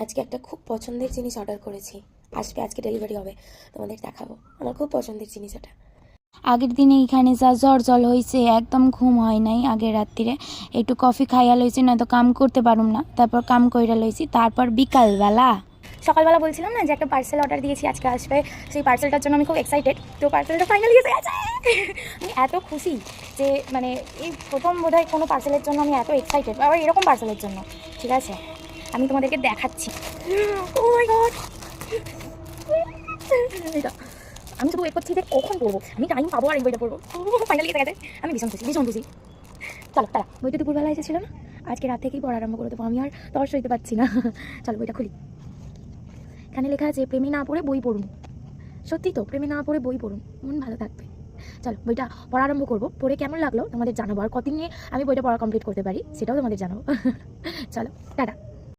আজকে একটা খুব পছন্দের জিনিস অর্ডার করেছি, আসবে আজকে, ডেলিভারি হবে, তোমাদের দেখাবো। আমার খুব পছন্দের জিনিস এটা। আগের দিনে এখানে যা জ্বর জল হয়েছে, একদম ঘুম হয় নাই। আগের রাত্রিরে একটু কফি খাইয়া লইছি, না তো কাম করতে পারুম না। তারপর কাম কইরা লইছি। তারপর বিকালবেলা সকালবেলা বলছিলাম না যে একটা পার্সেল অর্ডার দিয়েছি, আজকে আসবে। সেই পার্সেলটার জন্য আমি খুব এক্সাইটেড। তো পার্সেলটা ফাইনালি এসে গেছে। আমি এত খুশি যে মানে এই প্রথম বোধহয় কোনো পার্সেলের জন্য আমি এত এক্সাইটেড, আবার এরকম পার্সেলের জন্য। ঠিক আছে, আমি তোমাদেরকে দেখাচ্ছি। ও মাই গড, এটা আমি শুধু ওয়েট করছি যে কখন পড়বো, আমি টাইম পাবো আর এই বইটা পড়বো। ফাইনালি এসে গেছে, আমি ভীষণ খুশি, ভীষণ খুশি। চলো তারা, বইটা দুপুরবেলা এসেছিল না, আজকে রাত থেকেই পড়া আরম্ভ করে দেবো। আমি আর তর সইতে পারছি না। চলো বইটা খুলি। এখানে লেখা আছে প্রেমে না পড়ে বই পড়ুন। সত্যি তো, প্রেমে না পড়ে বই পড়ুন, মন ভালো থাকবে। চলো বইটা পড়া আরম্ভ করবো। পড়ে কেমন লাগলো তোমাদের জানাবো, আর কতদিন নিয়ে আমি বইটা পড়া কমপ্লিট করতে পারি সেটাও তোমাদের জানাবো। চলো টাটা।